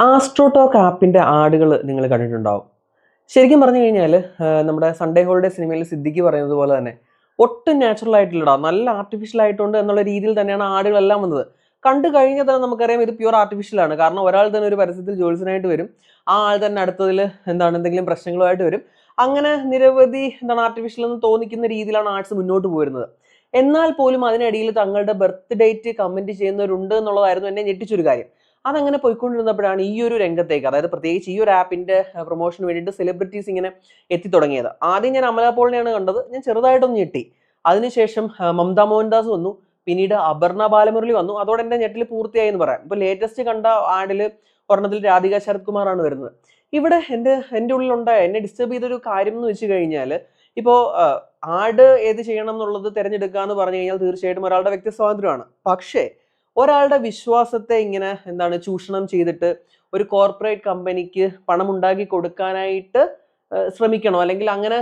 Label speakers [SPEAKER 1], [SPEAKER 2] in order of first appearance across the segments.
[SPEAKER 1] ആസ്ട്രോടോക്ക് ആപ്പിൻ്റെ ആടുകൾ നിങ്ങൾ കണ്ടിട്ടുണ്ടാവും. ശരിക്കും പറഞ്ഞു കഴിഞ്ഞാൽ നമ്മുടെ സൺഡേ ഹോളിഡേ സിനിമയിൽ സിദ്ദിഖ് പറയുന്നത് പോലെ തന്നെ ഒട്ടും നാച്ചുറൽ ആയിട്ടില്ലടാ, നല്ല ആർട്ടിഫിഷ്യൽ ആയിട്ടുണ്ട് എന്നുള്ള രീതിയിൽ തന്നെയാണ് ആടുകളെല്ലാം വന്നത്. കണ്ടു കഴിഞ്ഞാൽ തന്നെ നമുക്കറിയാം ഇത് പ്യുവർ ആർട്ടിഫിഷ്യലാണ്. കാരണം ഒരാൾ തന്നെ ഒരു പരസ്യത്തിൽ ജോത്സ്യനായിട്ട് വരും, ആ ആൾ തന്നെ അടുത്തതിൽ എന്തെങ്കിലും പ്രശ്നങ്ങളുമായിട്ട് വരും. അങ്ങനെ നിരവധി ആർട്ടിഫിഷ്യൽ എന്ന് തോന്നിക്കുന്ന രീതിയിലാണ് ആർട്സ് മുന്നോട്ട് പോരുന്നത്. എന്നാൽ പോലും അതിനിടയിൽ തങ്ങളുടെ ബർത്ത് ഡേറ്റ് കമന്റ് ചെയ്യുന്നവരുണ്ട് എന്നുള്ളതായിരുന്നു എന്നെ ഞെട്ടിച്ചൊരു കാര്യം. അതങ്ങനെ പോയിക്കൊണ്ടിരുന്നപ്പോഴാണ് ഈ ഒരു രംഗത്തേക്ക്, അതായത് പ്രത്യേകിച്ച് ഈ ഒരു ആപ്പിന്റെ പ്രൊമോഷന് വേണ്ടിയിട്ട് സെലിബ്രിറ്റീസ് ഇങ്ങനെ എത്തിത്തുടങ്ങിയത്. ആദ്യം ഞാൻ അമല പോളിനെയാണ് കണ്ടത്. ഞാൻ ചെറുതായിട്ടൊന്ന് ഞെട്ടി. അതിനുശേഷം മമത മോഹൻദാസ് വന്നു, പിന്നീട് അപർണ ബാലമുരളി വന്നു. അതോടെ എന്റെ ഞെട്ടിൽ പൂർത്തിയായി എന്ന് പറയാം. ഇപ്പൊ ലേറ്റസ്റ്റ് കണ്ട ആഡില് ഒരെണ്ണത്തിൽ രാധിക ശരത് കുമാറാണ് വരുന്നത്. ഇവിടെ എൻ്റെ ഉള്ളിലുണ്ടായ എന്നെ ഡിസ്റ്റർബ് ചെയ്തൊരു കാര്യം എന്ന് വെച്ച് കഴിഞ്ഞാൽ, ഇപ്പോ ആഡ് ഏത് ചെയ്യണം എന്നുള്ളത് തിരഞ്ഞെടുക്കുക എന്ന് പറഞ്ഞു കഴിഞ്ഞാൽ തീർച്ചയായിട്ടും ഒരാളുടെ വ്യക്തി സ്വാതന്ത്ര്യമാണ്. പക്ഷേ ഒരാളുടെ വിശ്വാസത്തെ ഇങ്ങനെ ചൂഷണം ചെയ്തിട്ട് ഒരു കോർപ്പറേറ്റ് കമ്പനിക്ക് പണം ഉണ്ടാക്കി കൊടുക്കാനായിട്ട് ശ്രമിക്കണോ, അല്ലെങ്കിൽ അങ്ങനെ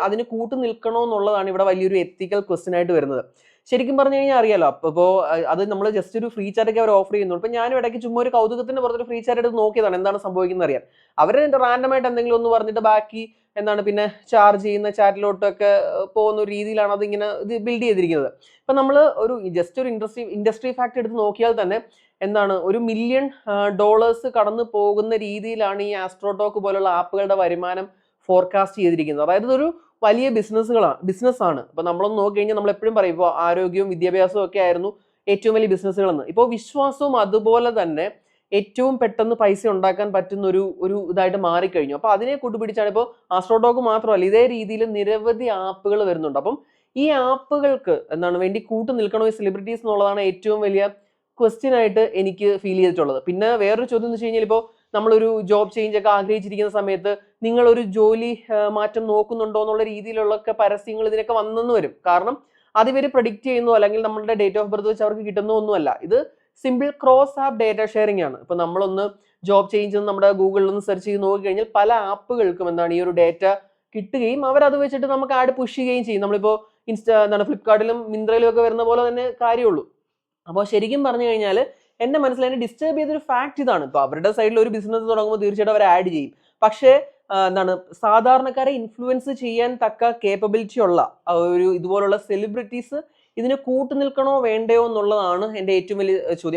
[SPEAKER 1] അതിന് കൂട്ടു നിൽക്കണോ എന്നുള്ളതാണ് ഇവിടെ വലിയൊരു എത്തിക്കൽ ക്വസ്റ്റ്യൻ ആയിട്ട് വരുന്നത്. ശരിക്കും പറഞ്ഞു കഴിഞ്ഞാൽ അറിയാലോ, അപ്പോൾ അത് നമ്മൾ ജസ്റ്റ് ഒരു ഫ്രീ ചാറ്റ് ഒക്കെ അവർ ഓഫർ ചെയ്യുന്നു. ഇപ്പൊ ഞാനും ഇടയ്ക്ക് ചുമ്മാ ഒരു കൗതുകത്തിന്റെ പുറത്തൊരു ഫ്രീ ചാറ്റ് എടുത്ത് നോക്കിയതാണ് എന്താണ് സംഭവിക്കുന്നത് അറിയാൻ. അവർ റാൻഡം ആയിട്ട് എന്തെങ്കിലും ഒന്ന് പറഞ്ഞിട്ട് ബാക്കി പിന്നെ ചാർജ് ചെയ്യുന്ന ചാറ്റിലോട്ടൊക്കെ പോകുന്ന ഒരു രീതിയിലാണ് അതിങ്ങനെ ഇത് ബിൽഡ് ചെയ്തിരിക്കുന്നത്. ഇപ്പൊ നമ്മൾ ഒരു ജസ്റ്റ് ഒരു ഇൻഡസ്ട്രി ഫാക്ട് എടുത്ത് നോക്കിയാൽ തന്നെ $1 മില്യൺ കടന്നു പോകുന്ന രീതിയിലാണ് ഈ ആസ്ട്രോടോക്ക് പോലുള്ള ആപ്പുകളുടെ വരുമാനം ഫോർകാസ്റ്റ് ചെയ്തിരിക്കുന്നത്. അതായത് ഇതൊരു വലിയ ബിസിനസ്സാണ്. ഇപ്പൊ നമ്മളൊന്ന് നോക്കി കഴിഞ്ഞാൽ നമ്മൾ എപ്പോഴും പറയും ഇപ്പോൾ ആരോഗ്യവും വിദ്യാഭ്യാസവും ഒക്കെ ആയിരുന്നു ഏറ്റവും വലിയ ബിസിനസ്സുകളെന്ന്. ഇപ്പോൾ വിശ്വാസവും അതുപോലെ തന്നെ ഏറ്റവും പെട്ടെന്ന് പൈസ ഉണ്ടാക്കാൻ പറ്റുന്ന ഒരു ഇതായിട്ട് മാറിക്കഴിഞ്ഞു. അപ്പൊ അതിനെ കൂട്ടുപിടിച്ചാണ് ഇപ്പോൾ ആസ്ട്രോടോക്ക് മാത്രമല്ല ഇതേ രീതിയിൽ നിരവധി ആപ്പുകൾ വരുന്നുണ്ട്. അപ്പം ഈ ആപ്പുകൾക്ക് വേണ്ടി കൂട്ടു നിൽക്കണോ ഈ സെലിബ്രിറ്റീസ് എന്നുള്ളതാണ് ഏറ്റവും വലിയ ക്വസ്റ്റ്യൻ ആയിട്ട് എനിക്ക് ഫീൽ ചെയ്തിട്ടുള്ളത്. പിന്നെ വേറൊരു ചോദ്യം എന്ന് വെച്ച് കഴിഞ്ഞാൽ, ഇപ്പോൾ നമ്മളൊരു ജോബ് ചേഞ്ച് ഒക്കെ ആഗ്രഹിച്ചിരിക്കുന്ന സമയത്ത് നിങ്ങളൊരു ജോലി മാറ്റം നോക്കുന്നുണ്ടോ എന്നുള്ള രീതിയിലുള്ള പരസ്യങ്ങൾ ഇതിനൊക്കെ വന്നെന്ന് വരും. കാരണം അത് ഇവർ പ്രഡിക്റ്റ് ചെയ്യുന്നു, അല്ലെങ്കിൽ നമ്മളുടെ ഡേറ്റ് ഓഫ് ബർത്ത് വെച്ച് അവർക്ക് കിട്ടുന്ന ഒന്നുമല്ല. ഇത് simple cross app data sharing ആണ്. ഇപ്പൊ നമ്മളൊന്ന് ജോബ് ചേഞ്ച് നമ്മുടെ ഗൂഗിളിൽ ഒന്ന് സെർച്ച് ചെയ്ത് നോക്കി കഴിഞ്ഞാൽ പല ആപ്പുകൾക്കും ഈ ഒരു ഡേറ്റ കിട്ടുകയും അവരത് വെച്ചിട്ട് നമുക്ക് ആഡ് പുഷ് ചെയ്യുകയും ചെയ്യും. നമ്മളിപ്പോ ഫ്ലിപ്കാർട്ടിലും മിന്ത്രയിലും ഒക്കെ വരുന്ന പോലെ തന്നെ കാര്യമുള്ളൂ. അപ്പോൾ ശരിക്കും പറഞ്ഞു കഴിഞ്ഞാൽ എന്റെ മനസ്സിൽ എന്നെ ഡിസ്റ്റർബ് ചെയ്തൊരു ഫാക്ട് ഇതാണ്. ഇപ്പൊ അവരുടെ സൈഡിൽ ഒരു ബിസിനസ് തുടങ്ങുമ്പോൾ തീർച്ചയായിട്ടും അവർ ആഡ് ചെയ്യും. പക്ഷേ സാധാരണക്കാരെ ഇൻഫ്ലുവൻസ് ചെയ്യാൻ തക്ക കേപ്പബിലിറ്റി ഉള്ള ഇതുപോലുള്ള സെലിബ്രിറ്റീസ് ഇതിന് കൂട്ടു നിൽക്കണോ വേണ്ടയോ എന്നുള്ളതാണ് എൻ്റെ ഏറ്റവും വലിയ ചോദ്യം.